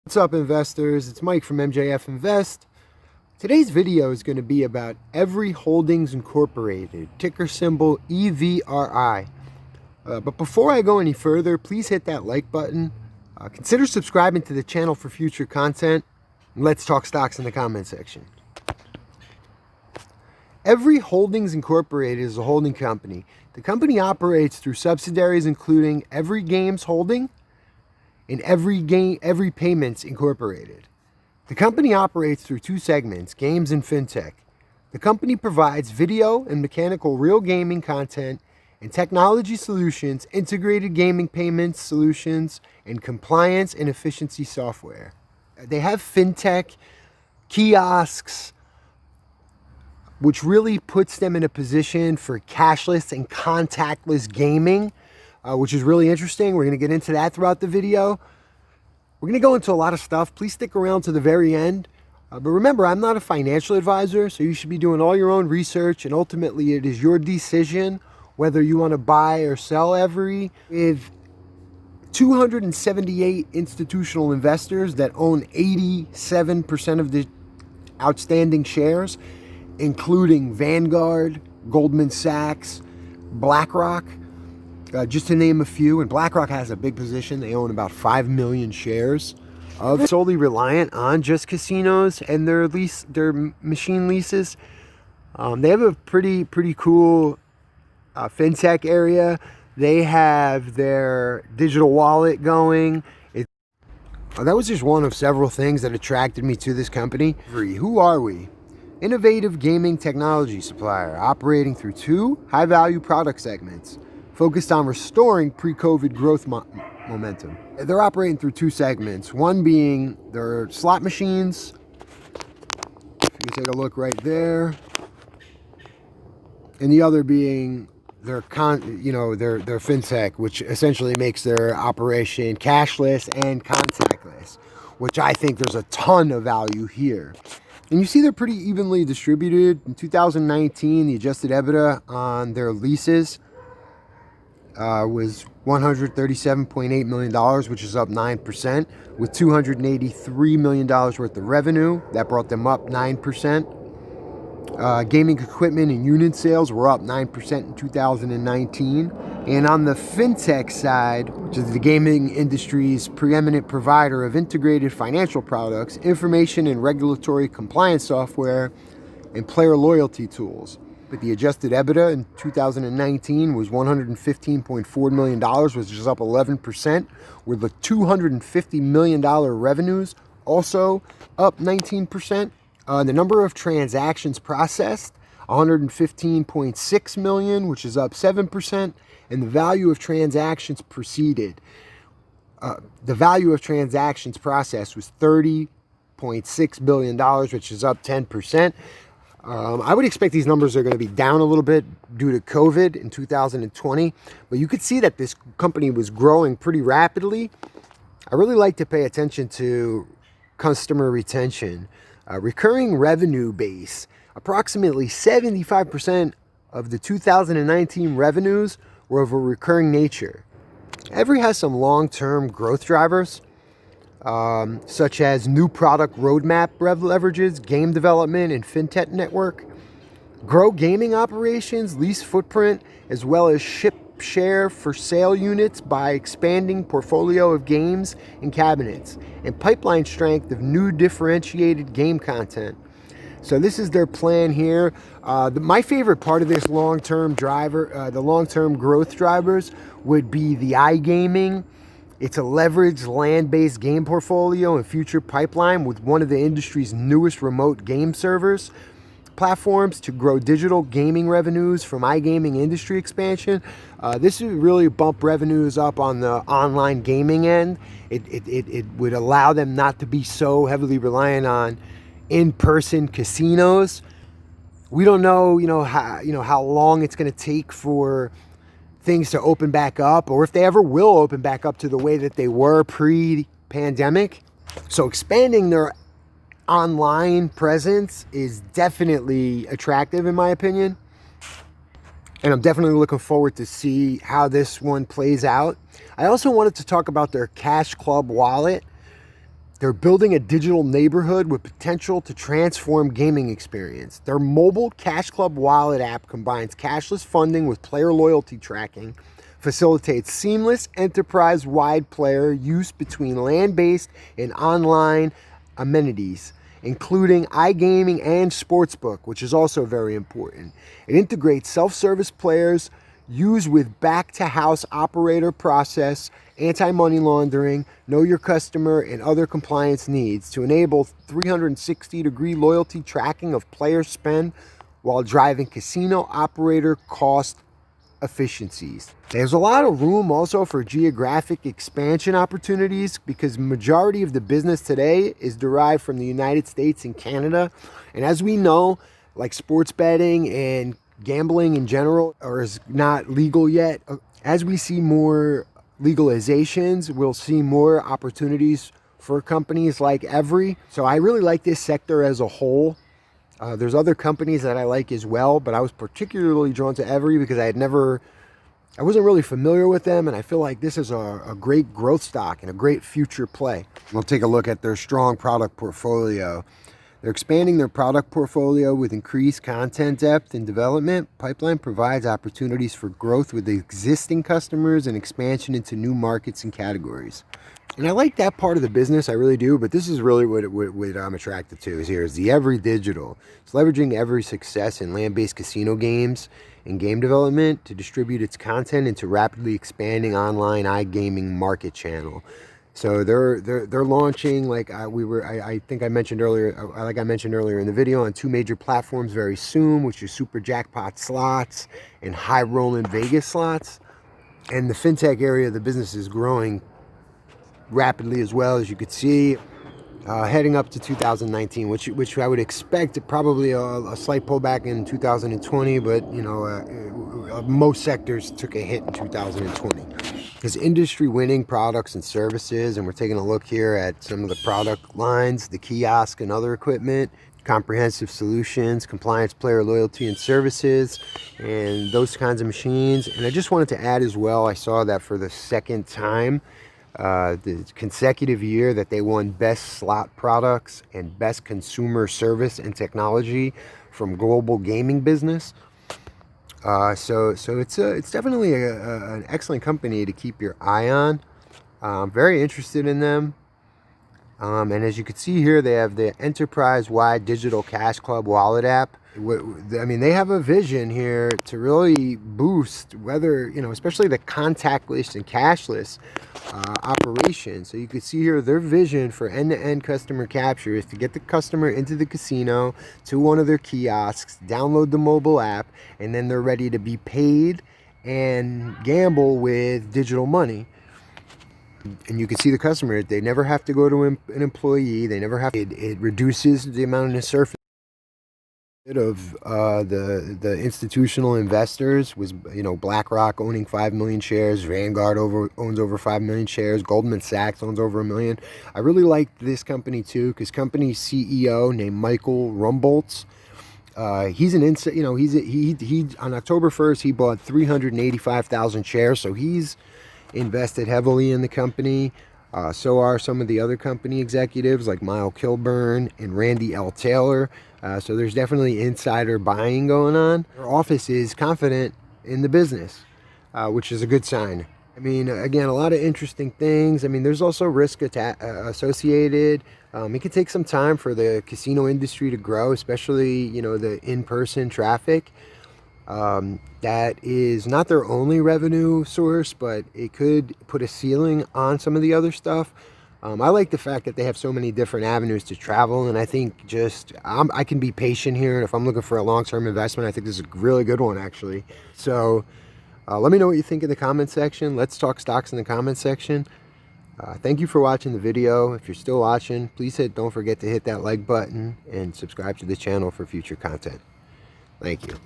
What's up, investors? It's Mike from MJF Invest. Today's video is going to be about Everi Holdings Incorporated, ticker symbol EVRI. But before I go any further, please hit that like button. Consider subscribing to the channel for future content. And let's talk stocks in the comment section. Everi Holdings Incorporated is a holding company. The company operates through subsidiaries including Everi Games Holding and Everi Payments Incorporated. The company operates through two segments, games and fintech. The company provides video and mechanical real gaming content and technology solutions, integrated gaming payments solutions, and compliance and efficiency software. They have fintech, kiosks, which really puts them in a position for cashless and contactless gaming, which is really interesting. We're going to get into that throughout the video. We're going to go into a lot of stuff. Please stick around to the very end. But remember, I'm not a financial advisor, so you should be doing all your own research, and ultimately it is your decision whether you want to buy or sell Everi. With 278 institutional investors that own 87% of the outstanding shares, including Vanguard, Goldman Sachs, BlackRock, just to name a few. And BlackRock has a big position. They own about 5 million shares, of solely reliant on just casinos and their machine leases. They have a pretty cool fintech area. They have their digital wallet going. That was just one of several things that attracted me to this company. Who are we? Innovative gaming technology supplier operating through two high-value product segments focused on restoring pre-COVID growth momentum. They're operating through two segments, one being their slot machines. If you can take a look right there. And the other being their fintech, which essentially makes their operation cashless and contactless, which I think there's a ton of value here. And you see they're pretty evenly distributed. In 2019, the adjusted EBITDA on their leases was $137.8 million, which is up 9%, with $283 million worth of revenue. That brought them up 9%. Gaming equipment and unit sales were up 9% in 2019. And on the fintech side, which is the gaming industry's preeminent provider of integrated financial products, information and regulatory compliance software, and player loyalty tools. But the adjusted EBITDA in 2019 was $115.4 million, which is up 11%, with the $250 million revenues also up 19%. The number of transactions processed, 115.6 million, which is up 7%, and the value of transactions processed was $30.6 billion, which is up 10%. I would expect these numbers are going to be down a little bit due to COVID in 2020, but you could see that this company was growing pretty rapidly. I really like to pay attention to customer retention. Recurring revenue base, approximately 75% of the 2019 revenues were of a recurring nature. Everi has some long-term growth drivers, such as new product roadmap leverages, game development, and fintech network, grow gaming operations, lease footprint, as well as ship share for sale units by expanding portfolio of games and cabinets, and pipeline strength of new differentiated game content. So this is their plan here. My favorite part of this long-term driver, the long-term growth drivers, would be the iGaming. It's a leveraged land-based game portfolio and future pipeline with one of the industry's newest remote game servers platforms to grow digital gaming revenues from iGaming industry expansion. This would really bump revenues up on the online gaming end. It would allow them not to be so heavily reliant on in-person casinos. We don't know, how long it's going to take for things to open back up, or if they ever will open back up to the way that they were pre-pandemic. So expanding their online presence is definitely attractive in my opinion. And I'm definitely looking forward to see how this one plays out. I also wanted to talk about their Cash Club wallet. They're building a digital neighborhood with potential to transform gaming experience. Their mobile Cash Club wallet app combines cashless funding with player loyalty tracking, facilitates seamless enterprise-wide player use between land-based and online amenities, including iGaming and Sportsbook, which is also very important. It integrates self-service players use with back-to-house operator process, anti-money laundering, know your customer, and other compliance needs to enable 360-degree loyalty tracking of player spend while driving casino operator cost efficiencies. There's a lot of room also for geographic expansion opportunities because the majority of the business today is derived from the United States and Canada. And as we know, like sports betting and gambling in general is not legal yet. As we see more legalizations, we'll see more opportunities for companies like Everi. So I really like this sector as a whole. There's other companies that I like as well, but I was particularly drawn to Everi because I wasn't really familiar with them, and I feel like this is a great growth stock and a great future play. We'll take a look at their strong product portfolio. They're expanding their product portfolio with increased content depth and development. Pipeline provides opportunities for growth with existing customers and expansion into new markets and categories. And I like that part of the business, I really do, but this is really what I'm attracted to is the Everi Digital. It's leveraging Everi's success in land-based casino games and game development to distribute its content into rapidly expanding online iGaming market channel. So they're launching, like I think I mentioned earlier, like I mentioned earlier in the video, on 2 major platforms very soon, which is Super Jackpot slots and High Rollin' Vegas slots. And the fintech area of the business is growing rapidly as well, as you could see, heading up to 2019, which I would expect probably a slight pullback in 2020, but you know, most sectors took a hit in 2020. There's industry-winning products and services, and we're taking a look here at some of the product lines, the kiosk and other equipment, comprehensive solutions, compliance, player loyalty and services, and those kinds of machines. And I just wanted to add as well, I saw that for the second time, the consecutive year that they won Best Slot Products and Best Consumer Service and Technology from Global Gaming Business. So it's definitely an excellent company to keep your eye on. I'm very interested in them. And as you can see here, they have the enterprise-wide digital Cash Club wallet app. I mean, they have a vision here to really boost whether, you know, especially the contactless and cashless operation. So you can see here their vision for end-to-end customer capture is to get the customer into the casino, to one of their kiosks, download the mobile app, and then they're ready to be paid and gamble with digital money. And you can see the customer, they never have to go to an employee, they never have to, it reduces the amount of surface of the institutional investors. Was, you know, BlackRock owning 5 million shares, Vanguard owns over 5 million shares, Goldman Sachs owns over 1 million. I really like this company too, because company CEO named Michael Rumboltz, he's an you know, he on October 1st he bought 385,000 shares, so he's invested heavily in the company. So are some of the other company executives like Mile Kilburn and Randy L. Taylor. So there's definitely insider buying going on. Their office is confident in the business, which is a good sign. I mean, again, a lot of interesting things. I mean, there's also risk associated. It could take some time for the casino industry to grow, especially, you know, the in-person traffic. That is not their only revenue source, but it could put a ceiling on some of the other stuff. I like the fact that they have so many different avenues to travel, and I think just I can be patient here, and if I'm looking for a long-term investment, I think this is a really good one, actually. So let me know what you think in the comment section. Let's talk stocks in the comment section. Thank you for watching the video. If you're still watching, please don't forget to hit that like button and subscribe to the channel for future content. Thank you.